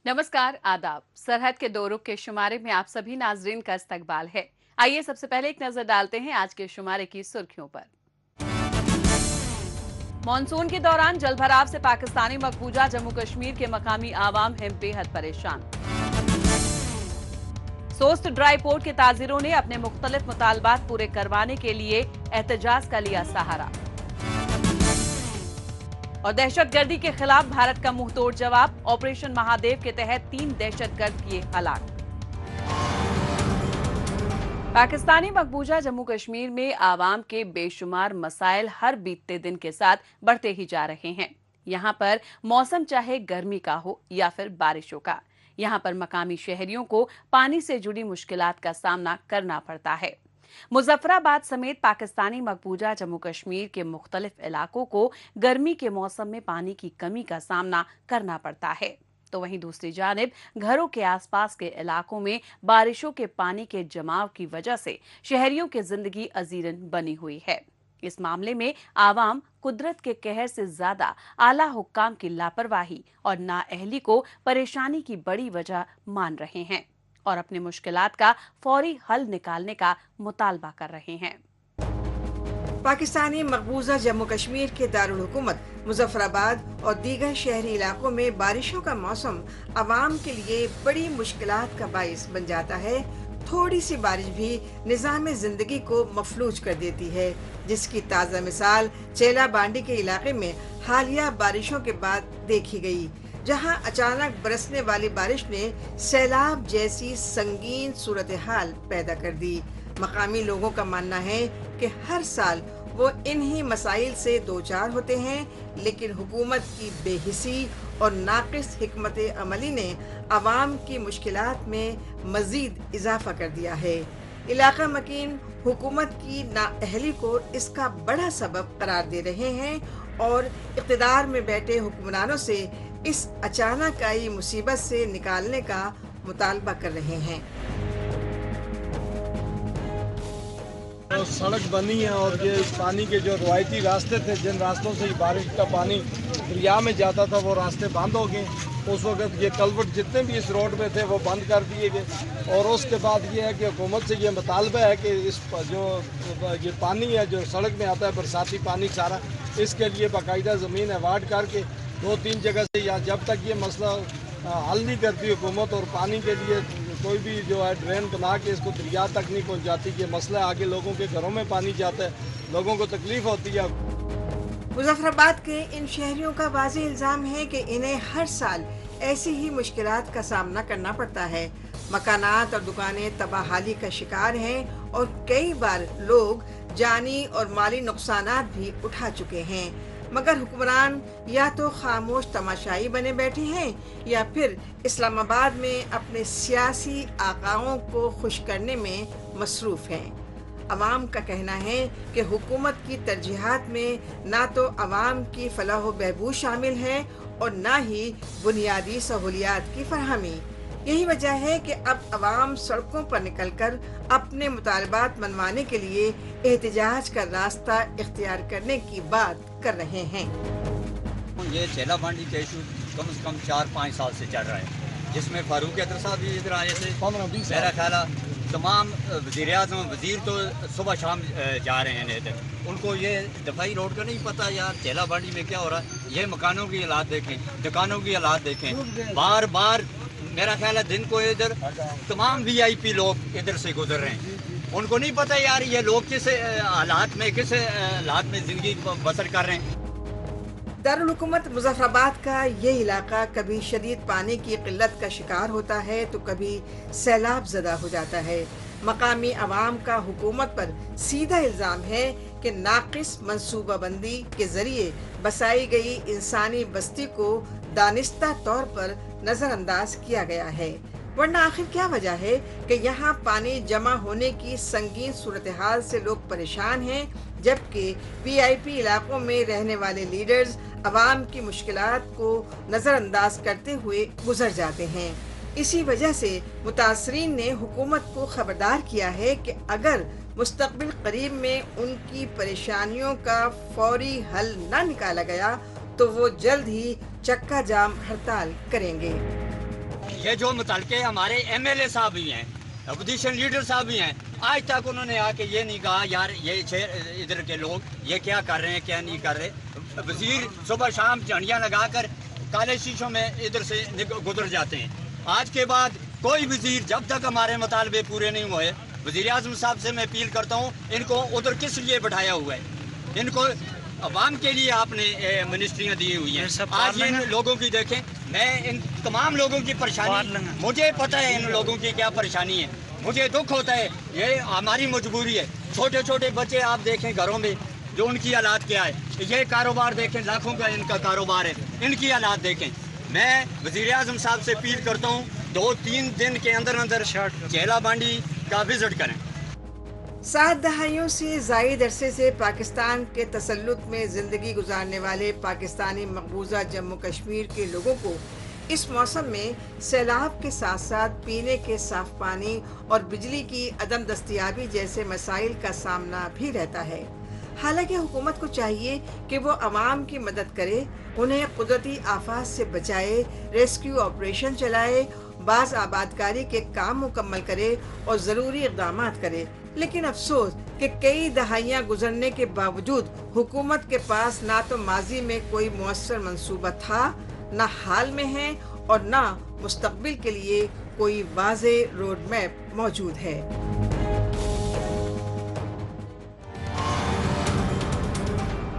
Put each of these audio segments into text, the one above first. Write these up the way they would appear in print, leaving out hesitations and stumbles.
नमस्कार, आदाब। सरहद के दो रुख के शुमारे में आप सभी नाजरीन का इस्तकबाल है। आइए सबसे पहले एक नजर डालते हैं आज के शुमारे की सुर्खियों पर। मॉनसून के दौरान जलभराव से पाकिस्तानी मकबूजा जम्मू कश्मीर के मकामी आवाम हैं बेहद परेशान। सोस्ट ड्राई पोर्ट के ताजिरों ने अपने मुख्तलिफ मुतालबात पूरे करवाने के लिए एहतजाज का लिया सहारा। और दहशतगर्दी के खिलाफ भारत का मुंहतोड़ जवाब, ऑपरेशन महादेव के तहत 3 दहशतगर्द किए हलाक। पाकिस्तानी मकबूजा जम्मू कश्मीर में आवाम के बेशुमार मसाइल हर बीतते दिन के साथ बढ़ते ही जा रहे हैं। यहाँ पर मौसम चाहे गर्मी का हो या फिर बारिशों का, यहाँ पर मकामी शहरियों को पानी से जुड़ी मुश्किलात का सामना करना पड़ता है। मुजफ्फराबाद समेत पाकिस्तानी मकबूजा जम्मू कश्मीर के मुख्तलिफ इलाकों को गर्मी के मौसम में पानी की कमी का सामना करना पड़ता है, तो वहीं दूसरी जानिब घरों के आसपास के इलाकों में बारिशों के पानी के जमाव की वजह से शहरियों की जिंदगी अजीरन बनी हुई है। इस मामले में आवाम कुदरत के कहर से ज्यादा आला हुक्काम की लापरवाही और नाअहली को परेशानी की बड़ी वजह मान रहे हैं और अपने मुश्किलात का फौरी हल निकालने का मुतालबा कर रहे हैं। पाकिस्तानी मकबूजा जम्मू कश्मीर के दारुल हुकूमत मुजफ्फराबाद और दीगर शहरी इलाकों में बारिशों का मौसम आवाम के लिए बड़ी मुश्किलात का बाइस बन जाता है। थोड़ी सी बारिश भी निज़ाम जिंदगी को मफलूज कर देती है, जिसकी ताज़ा मिसाल चेला बांडी के इलाके में हालिया बारिशों के बाद देखी गई, जहां अचानक बरसने वाली बारिश ने सैलाब जैसी संगीन सूरत हाल पैदा कर दी। मकामी लोगों का मानना है कि हर साल वो इन्हीं मसाइल से दो चार होते हैं, लेकिन हुकूमत की बेहिसी और नाकिस हिकमत अमली ने आवाम की मुश्किलात में मजीद इजाफा कर दिया है। इलाका मकीन हुकूमत की नाअहली को इसका बड़ा सबब करार दे रहे हैं और इक़्तिदार में बैठे हुक्मरानों से इस अचानक आई मुसीबत से निकालने का मुतालबा कर रहे हैं। तो सड़क बनी है और ये पानी के जो रवायती रास्ते थे, जिन रास्तों से बारिश का पानी दरिया में जाता था, वो रास्ते बंद हो गए। उस वक्त ये कलवट जितने भी इस रोड में थे वो बंद कर दिए गए। और उसके बाद ये है कि हुकूमत से ये मुतालबा है कि इस जो ये पानी है जो सड़क में आता है, बरसाती पानी सारा, इसके लिए बाकायदा ज़मीन अवार्ड करके 2-3 जगह से, या जब तक ये मसला हल नहीं करती हुकूमत और पानी के लिए कोई भी जो है ड्रेन बना के इसको दरिया तक नहीं पहुंचाती, ये मसला आगे लोगों के घरों में पानी जाता है, लोगों को तकलीफ होती है। मुजफ्फराबाद के इन शहरियों का वाज़ेह इल्ज़ाम है कि इन्हें हर साल ऐसी ही मुश्किलात का सामना करना पड़ता है। मकानात और दुकानें तबाहाली का शिकार हैं और कई बार लोग जानी और माली नुकसानात भी उठा चुके हैं, मगर हुक्मरान या तो खामोश तमाशाई बने बैठे हैं या फिर इस्लामाबाद में अपने सियासी आकाओं को खुश करने में मसरूफ हैं। अवाम का कहना है कि हुकूमत की तरजीहात में ना तो अवाम की फलाह व बहबूद शामिल है और ना ही बुनियादी सहूलियात की फरहमी। यही वजह है कि अब अवाम सड़कों पर निकलकर अपने मुतालबात मनवाने के लिए एहतजाज का रास्ता इख्तियार करने की बात कर रहे हैं। ये चेला बांडी का इशू कम से कम 4-5 साल से चल रहा है, जिसमें फारूक हैदर साहब भी इधर आए थे। मेरा ख्याल है तमाम वज़ीर-ए-आज़म वज़ीर तो सुबह शाम जा रहे हैं इधर, उनको ये दफाई रोड का नहीं पता यार चेला बांडी में क्या हो रहा है। ये मकानों की हालात देखें, दुकानों की हालात देखें, बार बार मेरा ख्याल है दिन को इधर तमाम VIP लोग इधर से गुजर रहे हैं, उनको नहीं पता यार ये लोग किस हालात में ज़िंदगी बसर कर रहे हैं। दारुल हुकूमत मुजफ्फराबाद का ये इलाका कभी शदीद पानी की किल्लत का शिकार होता है तो कभी सैलाब ज़दा हो जाता है। मकामी अवाम का हुकूमत पर सीधा इल्ज़ाम है कि नाकिस मनसूबाबंदी के ज़रिए बसाई गई इंसानी बस्ती को दानिस्ता तौर पर नज़रअंदाज किया गया है, वरना आखिर क्या वजह है कि यहाँ पानी जमा होने की संगीन सूरत हाल से लोग परेशान हैं, जबकि VIP इलाकों में रहने वाले लीडर्स अवाम की मुश्किलात को नज़रअंदाज करते हुए गुजर जाते हैं। इसी वजह से मुतासरीन ने हुकूमत को खबरदार किया है कि अगर मुस्तक़बिल करीब में उनकी परेशानियों का फौरी हल न निकाला गया तो वो जल्द ही चक्का जाम हड़ताल करेंगे। ये जो मुतलके हमारे MLA साहब भी हैं, अपोजिशन लीडर साहब भी हैं, आज तक उन्होंने आके ये नहीं कहा यार ये इधर के लोग ये क्या कर रहे हैं क्या नहीं कर रहे। वजीर सुबह शाम झंडियाँ लगाकर काले शीशों में इधर से गुजर जाते हैं। आज के बाद कोई वजीर जब तक हमारे मुतालबे पूरे नहीं हुए, वजीर आज़म साहब से मैं अपील करता हूँ इनको उधर किस लिए बैठाया हुआ है, इनको अवाम के लिए आपने मिनिस्ट्रियाँ दी हुई हैं। आज इन लोगों की देखें, मैं इन तमाम लोगों की परेशानी, मुझे पता है इन लोगों की क्या परेशानी है, मुझे दुख होता है, ये हमारी मजबूरी है। छोटे छोटे बच्चे आप देखें घरों में जो उनकी हालात क्या है, ये कारोबार देखें लाखों का इनका कारोबार है, इनकी हालात देखें। मैं वजीर आज़म साहब से अपील करता हूँ 2-3 दिन के अंदर अंदर चेला बांडी का विजिट करें। 7 दहाइयों से ज़ायद अरसे से पाकिस्तान के तसल्लुत में ज़िंदगी गुजारने वाले पाकिस्तानी मकबूजा जम्मू कश्मीर के लोगों को इस मौसम में सैलाब के साथ साथ पीने के साफ पानी और बिजली की अदम दस्तयाबी जैसे मसाइल का सामना भी रहता है। हालांकि हुकूमत को चाहिए कि वो अवाम की मदद करे, उन्हें कुदरती आफात से बचाए, रेस्क्यू ऑपरेशन चलाए, बाज़ आबादकारी के काम मुकम्मल करे और ज़रूरी इक़दाम करे। लेकिन अफसोस कि कई दहाइयाँ गुजरने के बावजूद हुकूमत के पास ना तो माजी में कोई मुअस्सर मंसूबा था, ना हाल में है और ना मुस्तक़बिल के लिए कोई वाज़े रोड मैप मौजूद है।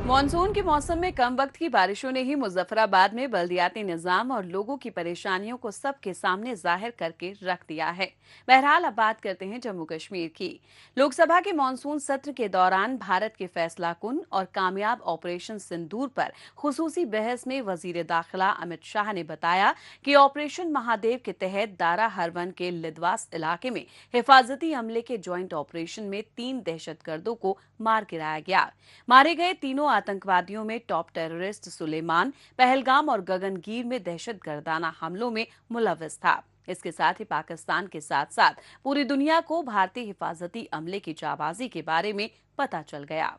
मॉनसून के मौसम में कम वक्त की बारिशों ने ही मुजफ्फराबाद में बल्दियाती निजाम और लोगों की परेशानियों को सबके सामने जाहिर करके रख दिया है। बहरहाल अब बात करते हैं जम्मू कश्मीर की। लोकसभा के मॉनसून सत्र के दौरान भारत के फैसला कुन और कामयाब ऑपरेशन सिंदूर पर खुसूसी बहस में वजीर दाखिला अमित शाह ने बताया कि ऑपरेशन महादेव के तहत दारा हरवन के लिदवास इलाके में हिफाजती अमले के ज्वाइंट ऑपरेशन में 3 दहशतगर्दों को मार गिराया गया। मारे गए तीनों आतंकवादियों में टॉप टेररिस्ट सुलेमान पहलगाम और गगनगीर में दहशतगर्दाना हमलों में मुलव्विस था। इसके साथ ही पाकिस्तान के साथ साथ पूरी दुनिया को भारतीय हिफाजती अमले की जाबाजी के बारे में पता चल गया।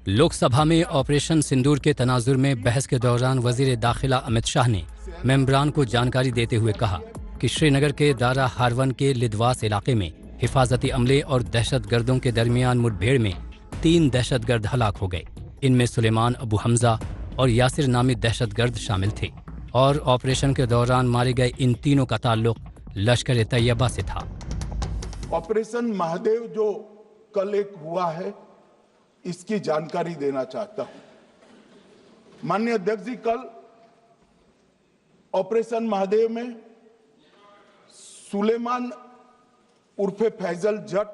लोकसभा में ऑपरेशन सिंदूर के तनाजुर में बहस के दौरान वजीर दाखिला अमित शाह ने मेंबरान को जानकारी देते हुए कहा कि श्रीनगर के दारा हारवन के लिदवास इलाके में हिफाजती अमले और दहशतगर्दों के दरमियान मुठभेड़ में 3 दहशतगर्द हलाक हो गए। इनमें सुलेमान अबू हमजा और यासिर नामी दहशतगर्द शामिल थे और ऑपरेशन के दौरान मारे गए इन तीनों का ताल्लुक लश्कर तैयबा से था। ऑपरेशन महादेव जो कल एक हुआ है, इसकी जानकारी देना चाहता हूं। माननीय अध्यक्ष जी, कल ऑपरेशन महादेव में सुलेमान उर्फे फैजल जट,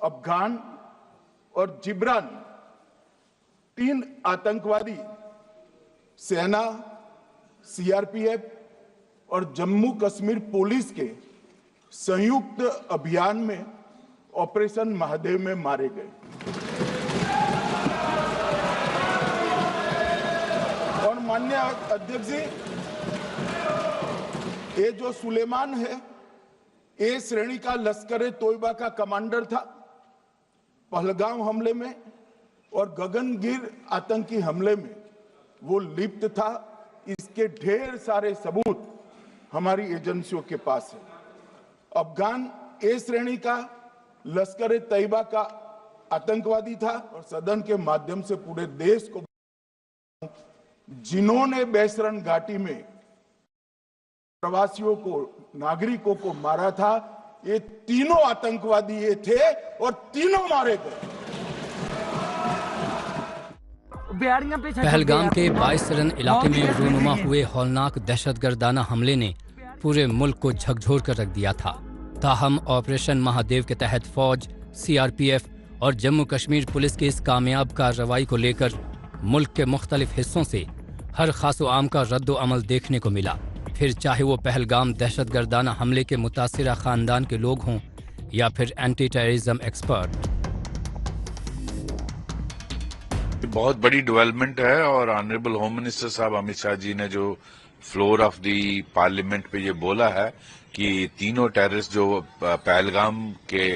अफगान और जिब्रान 3 आतंकवादी सेना, CRPF और जम्मू कश्मीर पुलिस के संयुक्त अभियान में ऑपरेशन महादेव में मारे गए। और माननीय अध्यक्ष जी, ये जो सुलेमान है, ए श्रेणी का लश्कर तोयबा का कमांडर था पहलगाम हमले में, और गगनगीर आतंकी हमले में वो लिप्त था। इसके ढेर सारे सबूत हमारी एजेंसियों के पास है। अफगान ए श्रेणी का लश्कर तैयबा का आतंकवादी था और सदन के माध्यम से पूरे देश को, जिन्होंने बैसरन घाटी में प्रवासियों को, नागरिकों को मारा था, ये तीनों आतंकवादी ये थे और तीनों मारे गए। पहलगाम के 22 रन इलाके में रूनुमा हुए हौलनाक दहशतगर्दाना हमले ने पूरे मुल्क को झकझोर कर रख दिया था। ताहम ऑपरेशन महादेव के तहत फौज, CRPF और जम्मू कश्मीर पुलिस की इस कामयाब कार्रवाई को लेकर मुल्क के मुख्तलिफ हिस्सों से हर खास व आम का रद्द अमल देखने को मिला। फिर चाहे वो पहलगाम दहशतगर्दाना हमले के मुतासिरा खानदान के लोग हों या फिर एंटी टेररिज्म एक्सपर्ट। बहुत बड़ी डेवलपमेंट है और ऑनरेबल होम मिनिस्टर साहब अमित शाह जी ने जो फ्लोर ऑफ दी पार्लियामेंट पे ये बोला है कि तीनों टेररिस्ट जो पहलगाम के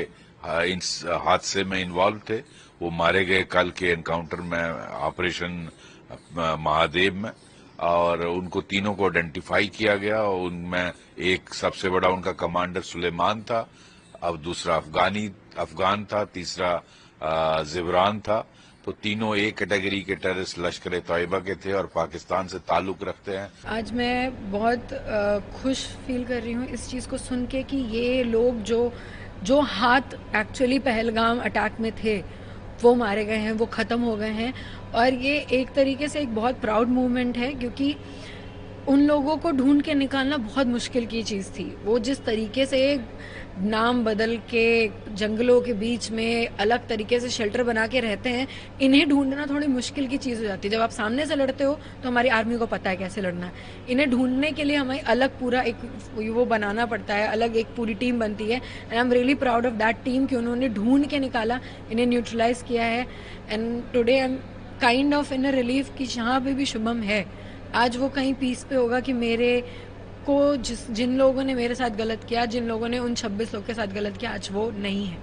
इस हादसे में इन्वॉल्व थे वो मारे गए कल के एनकाउंटर में, ऑपरेशन महादेव में। اور ان کو تینوں کو آئیڈینٹیفائی کیا گیا اور ان میں ایک سب سے بڑا ان کا کمانڈر سلیمان تھا، اب دوسرا افغان تھا، تیسرا زبران تھا. تو تینوں ایک کیٹیگری کے ٹیررسٹ لشکر طیبہ کے تھے اور پاکستان سے تعلق رکھتے ہیں. آج میں بہت خوش فیل کر رہی ہوں اس چیز کو سن کے کہ یہ لوگ جو ہاتھ ایکچولی پہلگام اٹیک میں تھے وہ مارے گئے ہیں، وہ ختم ہو گئے ہیں. اور یہ ایک طریقے سے ایک بہت پراؤڈ مومنٹ ہے، کیونکہ ان لوگوں کو ڈھونڈ کے نکالنا بہت مشکل کی چیز تھی. وہ جس طریقے سے نام بدل کے جنگلوں کے بیچ میں الگ طریقے سے شیلٹر بنا کے رہتے ہیں، انہیں ڈھونڈنا تھوڑی مشکل کی چیز ہو جاتی ہے. جب آپ سامنے سے لڑتے ہو تو ہماری آرمی کو پتہ ہے کیسے لڑنا ہے. انہیں ڈھونڈنے کے لیے ہمیں الگ پورا ایک وہ بنانا پڑتا ہے، الگ ایک پوری ٹیم بنتی ہے. And I am really proud of that team کہ انہوں نے ڈھونڈ کے نکالا، انہیں نیوٹرلائز کیا ہے. And today I am kind of in relief کہ جہاں پہ بھی شبھم ہے آج وہ کہیں پیس پہ ہوگا کہ میرے کو جن لوگوں نے میرے ساتھ غلط کیا، جن لوگوں نے ان 26 لوگ کے ساتھ غلط کیا، آج وہ نہیں ہے.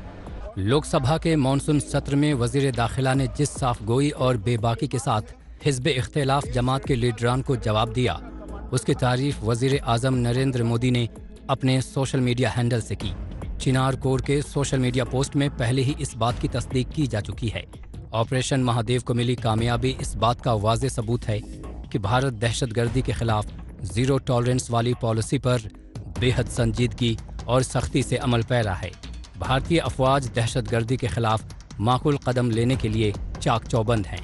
لوک سبھا کے مانسون سطر میں وزیر داخلہ نے جس صاف گوئی اور بے باکی کے ساتھ حزب اختلاف جماعت کے لیڈران کو جواب دیا، اس کی تعریف وزیر اعظم نریندر مودی نے اپنے سوشل میڈیا ہینڈل سے کی. چنار کور کے سوشل میڈیا پوسٹ میں پہلے ہی اس بات کی تصدیق کی جا چکی ہے. آپریشن مہادیو کو ملی کامیابی اس بات کا واضح ثبوت ہے کہ بھارت دہشت گردی کے خلاف زیرو ٹالرنس والی پالیسی پر بے حد سنجیدگی اور سختی سے عمل پیرا ہے. بھارتی افواج دہشت گردی کے خلاف معقول قدم لینے کے لیے چاک چوبند ہیں.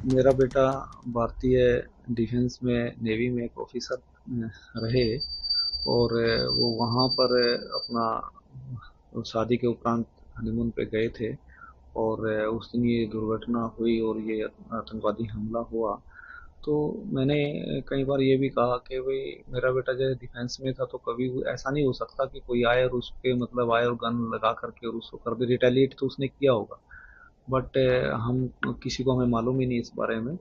میرا بیٹا بھارتی ڈیفنس میں نیوی میں ایک آفیسر رہے اور وہ وہاں پر اپنا شادی کے اپرانت ہنی مون پہ گئے تھے اور اس دن یہ درگھٹنا ہوئی اور یہ آتنکوادی حملہ ہوا. تو میں نے کئی بار یہ بھی کہا کہ بھئی میرا بیٹا جب ڈیفینس میں تھا تو کبھی ایسا نہیں ہو سکتا کہ کوئی آئے اور اس کے مطلب آئے اور گن لگا کر کے اور اس کو کر دے. ریٹیلیٹ تو اس نے کیا ہوگا، بٹ ہم کسی کو ہمیں معلوم ہی نہیں اس بارے میں.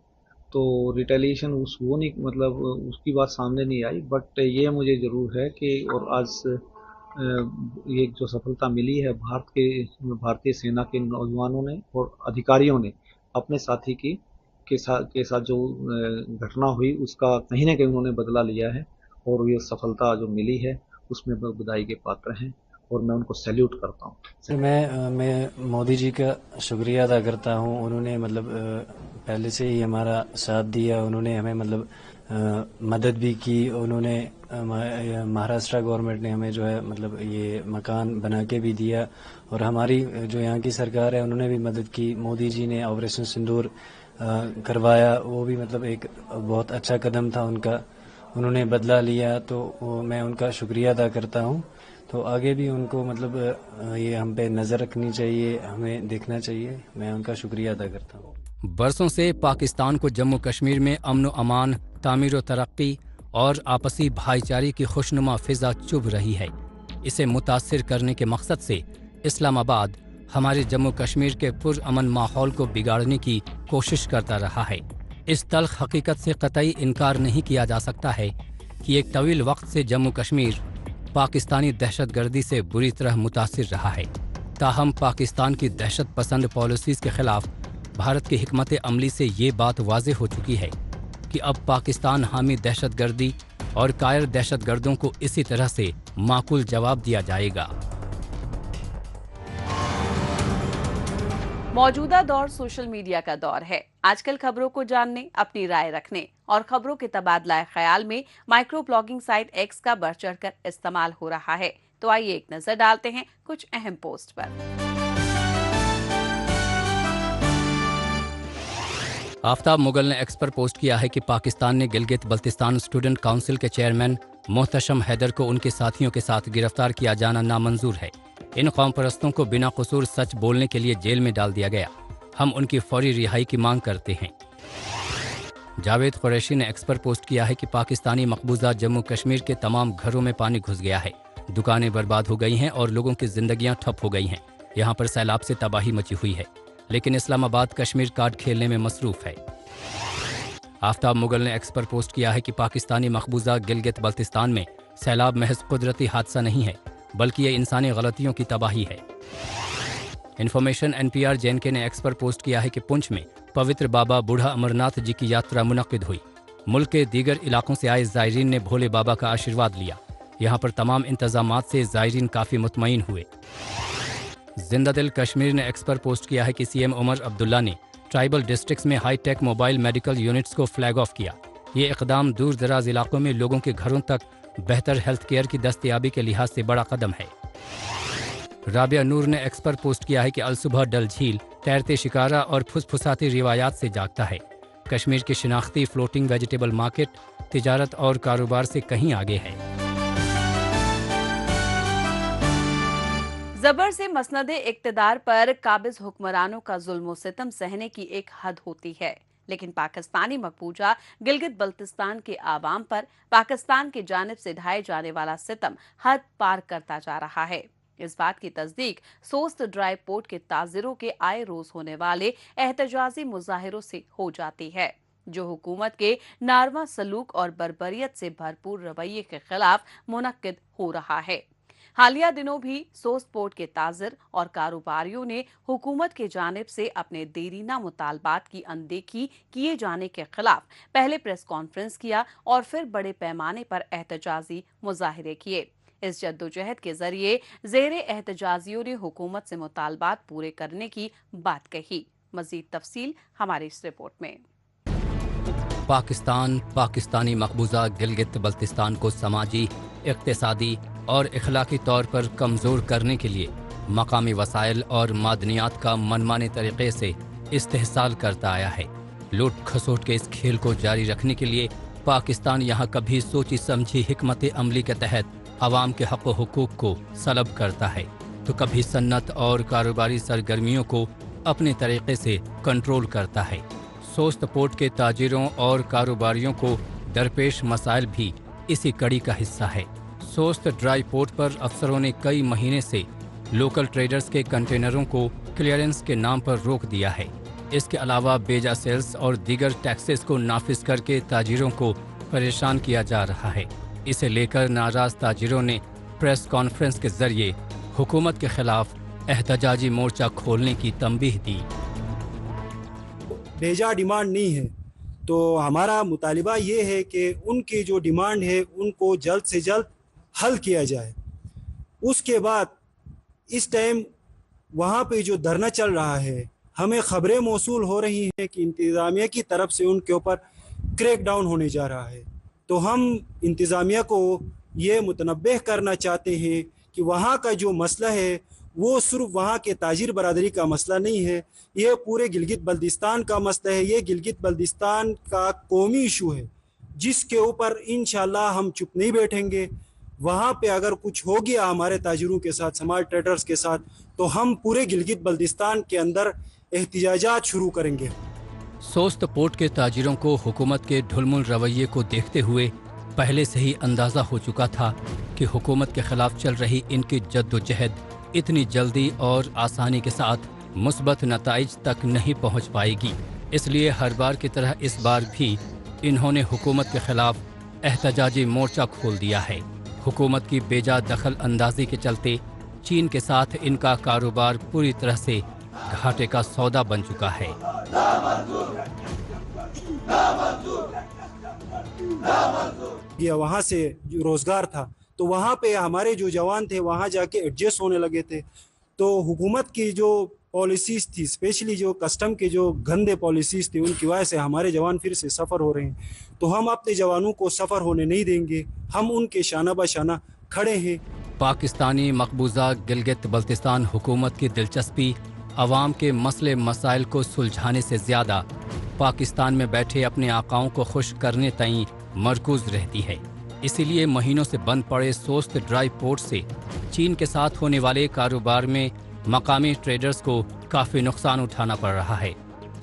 تو ریٹیلیشن وہ نہیں مطلب اس کی بات سامنے نہیں آئی. بٹ یہ مجھے ضرور ہے کہ اور آج یہ جو سفلتا ملی ہے بھارتی سینا کے نوجوانوں نے اور ادھیکاریوں نے اپنے ساتھی کے ساتھ جو گھٹنا ہوئی اس کا کہیں نہ کہیں انہوں نے بدلہ لیا ہے اور یہ سفلتا جو ملی ہے اس میں بدائی کے پاتر ہیں اور میں ان کو سیلیوٹ کرتا ہوں. میں مودی جی کا شکریہ ادا کرتا ہوں. انہوں نے مطلب پہلے سے ہی ہمارا ساتھ دیا، انہوں نے ہمیں مطلب مدد بھی کی. انہوں نے مہاراشٹرا گورنمنٹ نے ہمیں جو ہے مطلب یہ مکان بنا کے بھی دیا اور ہماری جو یہاں کی سرکار ہے انہوں نے بھی مدد کی. مودی جی نے آپریشن سندور کروایا، وہ بھی مطلب ایک بہت اچھا قدم تھا ان کا. انہوں نے بدلہ لیا تو میں ان کا شکریہ ادا کرتا ہوں. تو آگے بھی ان کو مطلب یہ ہم پہ نظر رکھنی چاہیے، ہمیں دیکھنا چاہیے. میں ان کا شکریہ ادا کرتا ہوں. برسوں سے پاکستان کو جموں کشمیر میں امن و امان، تعمیر و ترقی اور آپسی بھائی چارے کی خوشنما فضا چبھ رہی ہے. اسے متاثر کرنے کے مقصد سے اسلام آباد ہمارے جموں کشمیر کے پرامن ماحول کو بگاڑنے کی کوشش کرتا رہا ہے. اس تلخ حقیقت سے قطعی انکار نہیں کیا جا سکتا ہے کہ ایک طویل وقت سے جموں کشمیر پاکستانی دہشت گردی سے بری طرح متاثر رہا ہے. تاہم پاکستان کی دہشت پسند پالیسیز کے خلاف بھارت کی حکمت عملی سے یہ بات واضح ہو چکی ہے کہ اب پاکستان حامی دہشت گردی اور قائر دہشت گردوں کو اسی طرح سے معقول جواب دیا جائے گا. موجودہ دور سوشل میڈیا کا دور ہے. آج کل خبروں کو جاننے، اپنی رائے رکھنے اور خبروں کے تبادلہ خیال میں مائکرو بلاگنگ سائٹ ایکس کا بڑھ چڑھ کر استعمال ہو رہا ہے. تو آئیے ایک نظر ڈالتے ہیں کچھ اہم پوسٹ پر. آفتاب مغل نے ایکس پر پوسٹ کیا ہے کہ پاکستان نے گلگت بلتستان اسٹوڈنٹ کونسل کے چیئرمین محتشم حیدر کو ان کے ساتھیوں کے ساتھ گرفتار کیا جانا نامنظور ہے. ان قوم پرستوں کو بنا قصور سچ بولنے کے لیے جیل میں ڈال دیا گیا. ہم ان کی فوری رہائی کی مانگ کرتے ہیں. جاوید قریشی نے ایکس پر پوسٹ کیا ہے کہ پاکستانی مقبوضہ جموں کشمیر کے تمام گھروں میں پانی گھس گیا ہے. دکانیں برباد ہو گئی ہیں اور لوگوں کی زندگیاں ٹھپ ہو گئی ہیں. یہاں پر سیلاب سے تباہی مچی ہوئی ہے، لیکن اسلام آباد کشمیر کارڈ کھیلنے میں مصروف ہے. آفتاب مغل نے ایکس پر پوسٹ کیا ہے کہ پاکستانی مقبوضہ گلگت بلتستان میں سیلاب محض قدرتی حادثہ نہیں ہے بلکہ یہ انسانی غلطیوں کی تباہی ہے. انفارمیشن NPR JNK نے ایکس پر پوسٹ کیا ہے کہ پنچ میں पवित्र बाबा बूढ़ा अमरनाथ जी की यात्रा मुनक्किद हुई। मुल्क के दीगर इलाकों से आए ज़ायरीन ने भोले बाबा का आशीर्वाद लिया। यहाँ पर तमाम इंतजामात से ज़ायरीन काफ़ी मुतमईन हुए। जिंदा दिल कश्मीर ने एक्स पर पोस्ट किया है कि सीएम उमर अब्दुल्ला ने ट्राइबल डिस्ट्रिक्ट्स में high tech mobile medical units को फ्लैग ऑफ किया। ये इकदाम दूर दराज इलाकों में लोगों के घरों तक बेहतर हेल्थ केयर की दस्तयाबी के लिहाज से बड़ा कदम है। राबिया नूर ने एक्स पर पोस्ट किया है कि अलसुबह डल झील तैरते शिकारा और फुसफुसाती रिवायात से जागता है। कश्मीर की शिनाख्ती फ्लोटिंग वेजिटेबल मार्केट तिजारत और कारोबार से कहीं आगे है। जबर से मसनदे इक्तदार पर काबिज हुक्मरानों का जुल्म सितम सहने की एक हद होती है, लेकिन पाकिस्तानी मकबूजा गिलगित बल्तिस्तान के आवाम पर पाकिस्तान की जानिब से ढाए जाने वाला सितम हद पार करता जा रहा है। इस बात की तस्दीक सोस्त ड्राई पोर्ट के ताजिरों के आए रोज होने वाले एहतजाजी मुजाहिरों से हो जाती है, जो हुकूमत के नारवा सलूक और बर्बरियत से भरपूर रवैये के खिलाफ मुनक्किद हो रहा है। हालिया दिनों भी सोस्त पोर्ट के ताजिर और कारोबारियों ने हुकूमत के जानिब से अपने देरीना मुतालबात की अनदेखी किए जाने के खिलाफ पहले प्रेस कॉन्फ्रेंस किया और फिर बड़े पैमाने पर एहतजाजी मुजाहिरे किए। इस जद्दोजहद के जरिए ज़ेरे एहतजाजियों ने हुकूमत से मुतालबात पूरे करने की बात कही। मजीद तफसील हमारी इस रिपोर्ट में। पाकिस्तान पाकिस्तानी मकबूजा गिलगित बल्तिस्तान को समाजी, इक्तिसादी और इखलाकी तौर पर कमज़ोर करने के लिए मकामी वसाइल और मादनियात का मनमाने तरीक़े से इस्तेहसाल करता आया है। लूट खसोट के इस खेल को जारी रखने के लिए पाकिस्तान यहाँ कभी सोची समझी हिकमत अमली के तहत आवाम के हक़ व हुकूक को सलब करता है, तो कभी सन्नत और कारोबारी सरगर्मियों को अपने तरीक़े से कंट्रोल करता है। सोस्त पोर्ट के ताजिरों और कारोबारियों को दरपेश मसाइल भी इसी कड़ी का हिस्सा है। सोस्त ड्राई पोर्ट पर अफसरों ने कई महीने से लोकल ट्रेडर्स के कंटेनरों को क्लियरेंस के नाम पर रोक दिया है। इसके अलावा बेजा सेल्स और दीगर टैक्सेस को नाफिज करके ताजिरों को परेशान किया जा रहा है। इसे लेकर नाराज ताजिरों ने प्रेस कॉन्फ्रेंस के जरिए हुकूमत के खिलाफ एहतजाजी मोर्चा खोलने की तंबीह दी। बेजा डिमांड नहीं है, तो हमारा मुतालिबा ये है कि उनकी जो डिमांड है उनको जल्द से जल्द हल किया जाए। उसके बाद इस टाइम वहाँ पे जो धरना चल रहा है, हमें ख़बरें मौसूल हो रही हैं कि इंतज़ामिया की तरफ से उनके ऊपर क्रैक डाउन होने जा रहा है। तो हम इंतज़ामिया को ये मुतनब्बह करना चाहते हैं कि वहाँ का जो मसला है वो सिर्फ वहाँ के ताजिर बरादरी का मसला नहीं है, ये पूरे गिलगित बल्तिस्तान का मसला है। ये गिलगित बल्तिस्तान का कौमी इशू है जिसके ऊपर इंशाल्लाह हम चुप नहीं बैठेंगे। वहाँ पे अगर कुछ हो गया हमारे ताजिरों के साथ, स्मॉल ट्रेडर्स के साथ, तो हम पूरे गिलगित बल्तिस्तान के अंदर एहतिजाजात शुरू करेंगे। सोस्त पोर्ट के ताजिरों को हुकूमत के ढुलमुल रवैये को देखते हुए पहले से ही अंदाज़ा हो चुका था कि हुकूमत के खिलाफ चल रही इनकी जद्दोजहद इतनी जल्दी और आसानी के साथ मुस्बत नताइज तक नहीं पहुँच पाएगी। इसलिए हर बार की तरह इस बार भी इन्होंने हुकूमत के खिलाफ एहतजाजी मोर्चा खोल दिया है। हुकूमत की बेजा दखल अंदाजी के चलते चीन के साथ इनका कारोबार पूरी तरह से घाटे का सौदा बन चुका है। ये वहाँ से जो रोज़गार था, तो वहाँ पे हमारे जो जवान थे वहाँ जाके एडजस्ट होने लगे थे। तो हुकूमत की जो पॉलिसीज़ थी, स्पेशली जो कस्टम के जो गंदे पॉलिसीज़ थी, उनकी वजह से हमारे जवान फिर से सफ़र हो रहे हैं। तो हम अपने जवानों को सफ़र होने नहीं देंगे, हम उनके शाना बशाना खड़े हैं। पाकिस्तानी मकबूजा गिलगित बल्तिस्तान हुकूमत की दिलचस्पी अवाम के मसले मसाइल को सुलझाने से ज़्यादा पाकिस्तान में बैठे अपने आकाओं को खुश करने तई मरकूज रहती है। इसीलिए महीनों से बंद पड़े सोस्त ड्राई पोर्ट से चीन के साथ होने वाले कारोबार में मकामी ट्रेडर्स को काफ़ी नुकसान उठाना पड़ रहा है।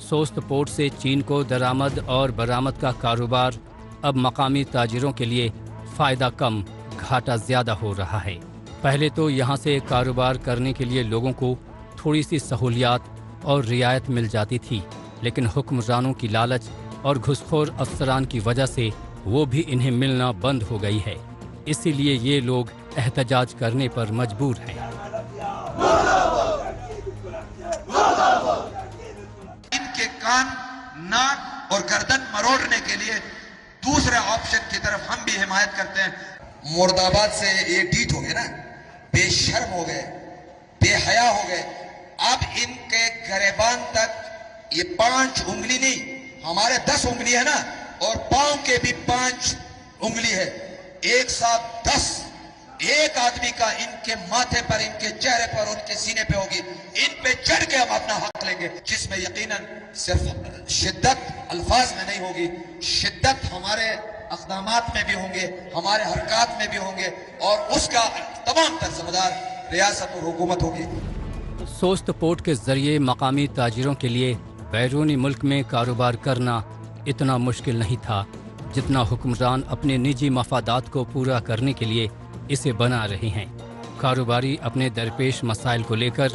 सोस्त पोर्ट से चीन को दरामद और बरामद का कारोबार अब मकामी ताजिरों के लिए फ़ायदा कम घाटा ज़्यादा हो रहा है। पहले तो यहाँ से कारोबार करने के लिए लोगों को थोड़ी सी सहूलियात और रियायत मिल जाती थी, लेकिन हुक्मरानों की लालच और घुसखोर अफसरान की वजह से वो भी इन्हें मिलना बंद हो गई है। इसीलिए ये लोग एहतजाज करने पर मजबूर हैं। इनके कान, नाक और गर्दन मरोड़ने के लिए दूसरे ऑप्शन की तरफ हम भी हिमायत करते हैं। मुर्दाबाद से ये डीट हो गए ना, बेशर्म हो गए, बेहया हो गए। अब इनके गरेबान तक ये 5 उंगली नहीं, हमारे 10 उंगली है ना, और पांव के भी 5 उंगली है, एक साथ 10 एक आदमी का इनके माथे पर, इनके चेहरे पर, उनके सीने पे होगी। इन पे चढ़ के हम अपना हक लेंगे, जिसमें यकीनन सिर्फ शिद्दत अल्फाज में नहीं होगी, शिद्दत हमारे अक़दामात में भी होंगे, हमारे हरकत में भी होंगे, और उसका तमाम तर ज़िम्मेदार रियासत और हुकूमत होगी। सोस्त पोर्ट के जरिए मकामी ताजिरों के लिए बैरूनी मुल्क में कारोबार करना इतना मुश्किल नहीं था जितना हुक्मरान अपने निजी मफादात को पूरा करने के लिए इसे बना रहे हैं। कारोबारी अपने दरपेश मसाइल को लेकर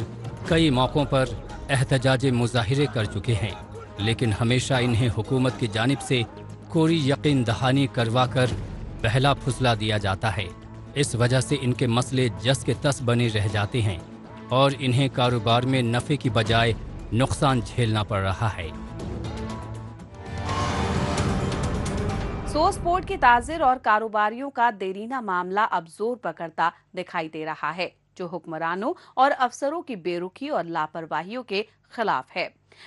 कई मौक़ों पर एहतजाज मुज़ाहिरे कर चुके हैं, लेकिन हमेशा इन्हें हुकूमत की जानिब से कोई यकीन दहानी करवा कर बहला फुसला दिया जाता है। इस वजह से इनके मसले जस के तस बने रह जाते हैं और इन्हें कारोबार में नफ़े की बजाय नुकसान झेलना पड़ रहा है। सोस पोर्ट के ताजिर और कारोबारियों का देरीना मामला अब जोर पकड़ता दिखाई दे रहा है, जो हुक्मरानों और अफसरों की बेरुखी और लापरवाहियों के खिलाफ है।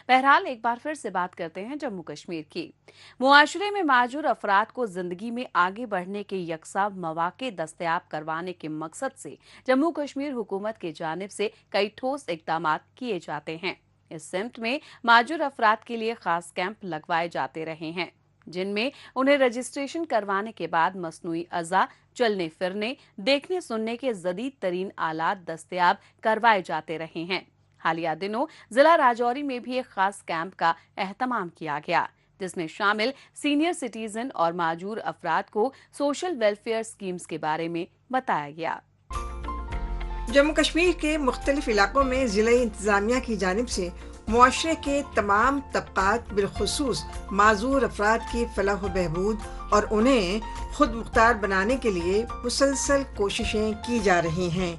बहरहाल एक बार फिर से बात करते हैं जम्मू कश्मीर की। मुआशरे में माजूर अफराद को जिंदगी में आगे बढ़ने के यकसा मौके दस्तयाब करवाने के मकसद से जम्मू कश्मीर हुकूमत की जानिब से कई ठोस इकदाम किए जाते हैं। इस सिमत में माजूर अफराद के लिए खास कैंप लगवाए जाते रहे हैं, जिनमें उन्हें रजिस्ट्रेशन करवाने के बाद मसनूई अज़ा, चलने फिरने, देखने सुनने के जदीद तरीन आलात दस्तयाब करवाए जाते रहे हैं। हालिया दिनों जिला राजौरी में भी एक खास कैंप का एहतमाम किया गया, जिसमें शामिल सीनियर सिटीजन और माजूर अफराद को सोशल वेलफेयर स्कीम्स के बारे में बताया गया। जम्मू कश्मीर के मुख्तलिफ इलाकों में जिला इंतजामिया की जानिब से मुआशरे के तमाम तबकात बिलखुसूस माजूर अफराद की फलाह व बहबूद और उन्हें खुद मुख्तार बनाने के लिए मुसलसल कोशिशें की जा रही हैं।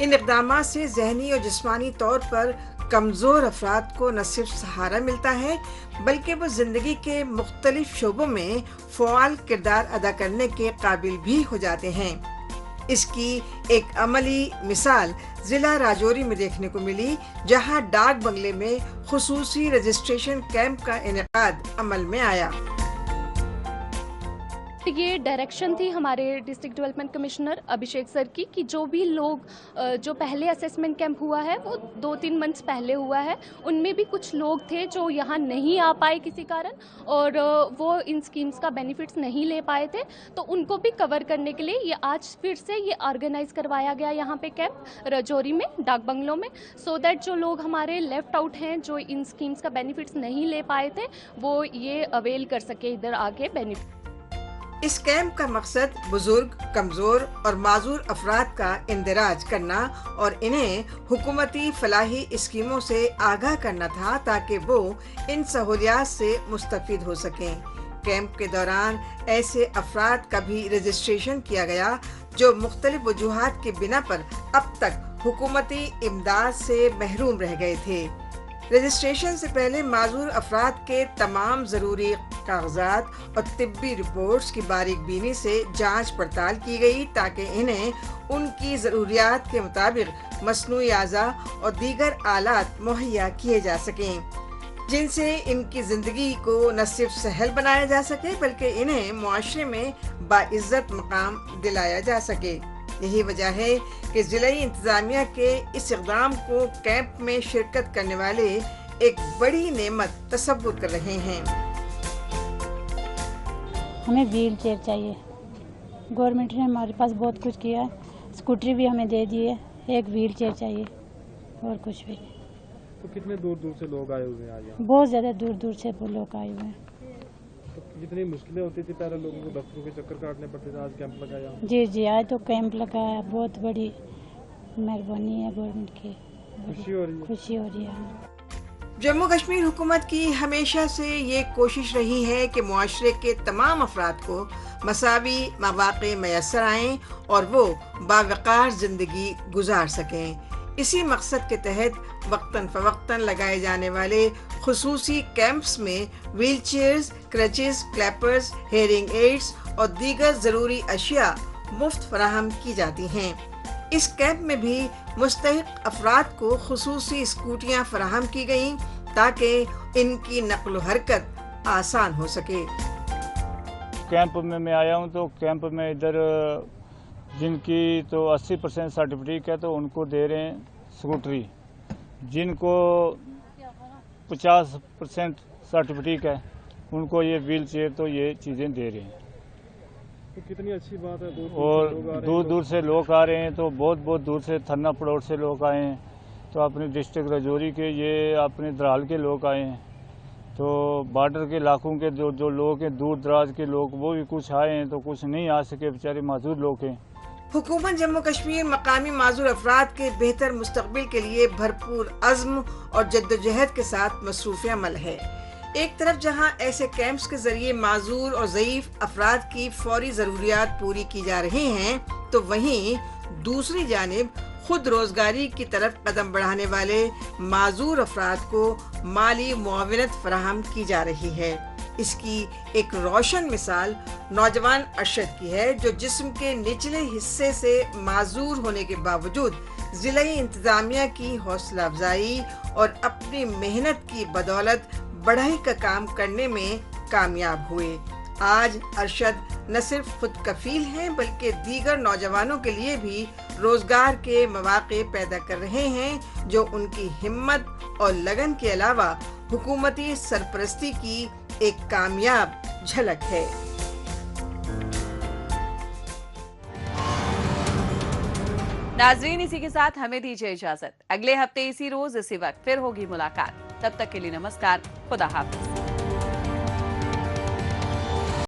इन इक़दामात से ज़हनी और जिस्मानी तौर पर कमज़ोर अफराद को न सिर्फ सहारा मिलता है, बल्कि वो ज़िंदगी के मुख्तलिफ शोबों में फ़आल किरदार अदा करने के काबिल भी हो जाते हैं। इसकी एक अमली मिसाल जिला राजौरी में देखने को मिली, जहां डाक बंगले में खुसूसी रजिस्ट्रेशन कैंप का इनेकाद अमल में आया। ये डायरेक्शन थी हमारे डिस्ट्रिक्ट डेवलपमेंट कमिश्नर अभिषेक सर की कि जो भी लोग जो पहले असेसमेंट कैंप हुआ है वो 2-3 मंथ्स पहले हुआ है, उनमें भी कुछ लोग थे जो यहाँ नहीं आ पाए किसी कारण और वो इन स्कीम्स का बेनिफिट्स नहीं ले पाए थे, तो उनको भी कवर करने के लिए ये आज फिर से ये ऑर्गेनाइज करवाया गया यहाँ पे कैंप राजौरी में डाक बंगलों में, सो दैट जो लोग हमारे लेफ्ट आउट हैं जो इन स्कीम्स का बेनिफिट्स नहीं ले पाए थे वो ये अवेल कर सके इधर आके बेनिफिट। इस कैंप का मकसद बुजुर्ग, कमजोर और माजूर अफराद का इंदराज करना और इन्हें हुकूमती फलाही स्कीमों से आगाह करना था, ताकि वो इन सहूलियात से मुस्तफीद हो सकें। कैंप के दौरान ऐसे अफराद का भी रजिस्ट्रेशन किया गया जो मुख्तलिफ वजूहात की बिना पर अब तक हुकूमती इमदाद से महरूम रह गए थे। रजिस्ट्रेशन से पहले माजूर अफराद के तमाम ज़रूरी कागजात और तिब्बी रिपोर्ट्स की बारीक बीनी से जांच पड़ताल की गई, ताकि इन्हें उनकी ज़रूरियात के मुताबिक मसनूई आज़ा और दीगर आलात मुहैया किए जा सकें, जिनसे इनकी ज़िंदगी को न सिर्फ सहल बनाया जा सके बल्कि इन्हें मुआशरे में बाइज़्ज़त मकाम दिलाया जा सके। यही वजह है कि ज़िला इंतज़ामिया के इस इक़दाम को कैंप में शिरकत करने वाले एक बड़ी नेमत तसव्वुर कर रहे हैं। हमें व्हील चेयर चाहिए, गवर्नमेंट ने हमारे पास बहुत कुछ किया, स्कूटरी भी हमें दे दी है, एक व्हील चेयर चाहिए और कुछ भी नहीं। तो कितने दूर दूर से लोग आए हुए हैं आज यहाँ? बहुत ज़्यादा दूर दूर से लोग आए हुए हैं। तो जितनी मुश्किलें होती थी पहले लोगों को दफ्तरों के चक्कर काटने पड़ते थे, आज कैंप लगाया? जी जी, आज तो कैंप लगाया, बहुत बड़ी मेहरबानी है गवर्नमेंट की, खुशी हो रही है। खुशी हो रही है। जम्मू कश्मीर हुकूमत की हमेशा से ये कोशिश रही है कि मुआशरे के तमाम अफराद को मसावी मौक़े मैसर आएँ और वो बावक़ार ज़िंदगी गुजार सकें। इसी मकसद के तहत वक्तन फ़वक्तन लगाए जाने वाले खुसूसी कैंप्स में wheelchairs, crutches, clappers, hearing aids और दीगर जरूरी अशिया मुफ्त फराहम की जाती हैं। इस कैंप में भी मुस्तहिक अफराद को खुसूसी स्कूटियाँ फराहम की गयीं ताकि इनकी नक्ल हरकत आसान हो सके। कैंप में मैं आया हूँ तो कैंप में इधर जिनकी तो 80% सर्टिफिकेट है तो उनको दे रहे हैं स्कूटरी, जिनको 50% सर्टिफिकेट है उनको ये व्हील चेयर तो ये चीज़ें दे रहे हैं। तो कितनी अच्छी बात है। और दूर दूर से लोग आ रहे हैं, तो बहुत दूर से थन्ना पड़ोस से लोग आए हैं, तो अपने डिस्ट्रिक्ट राजौरी के ये अपने दराल के लोग आए हैं, तो बॉर्डर के इलाकों के जो लोग हैं, दूर दराज के लोग, वो भी कुछ आए हैं तो कुछ नहीं आ सके, बेचारे माजूर लोग हैं। हुकूमत जम्मू कश्मीर मकामी माजूर अफराद के बेहतर मुस्तकबिल के लिए भरपूर अज़्म और जद्दोजहद के साथ मसरूफ़ अमल है। एक तरफ जहां ऐसे कैंप्स के जरिए माजूर और ज़ईफ अफराद की फौरी ज़रूरियात पूरी की जा रही हैं, तो वहीं दूसरी जानिब खुद रोजगारी की तरफ कदम बढ़ाने वाले माजूर अफराद को माली मुआविनत फराहम की जा रही है। इसकी एक रोशन मिसाल नौजवान अरशद की है, जो जिस्म के निचले हिस्से से माजूर होने के बावजूद जिलाई इंतजामिया की हौसला अफजाई और अपनी मेहनत की बदौलत बढ़ाई का काम करने में कामयाब हुए। आज अरशद न सिर्फ खुद कफील हैं बल्कि दीगर नौजवानों के लिए भी रोजगार के मौके पैदा कर रहे हैं, जो उनकी हिम्मत और लगन के अलावा हुकूमती सरपरस्ती की एक कामयाब झलक है। नाजरीन, इसी के साथ हमें दीजिए इजाजत। अगले हफ्ते इसी रोज इसी वक्त फिर होगी मुलाकात। तब तक के लिए नमस्कार, खुदा हाफिज।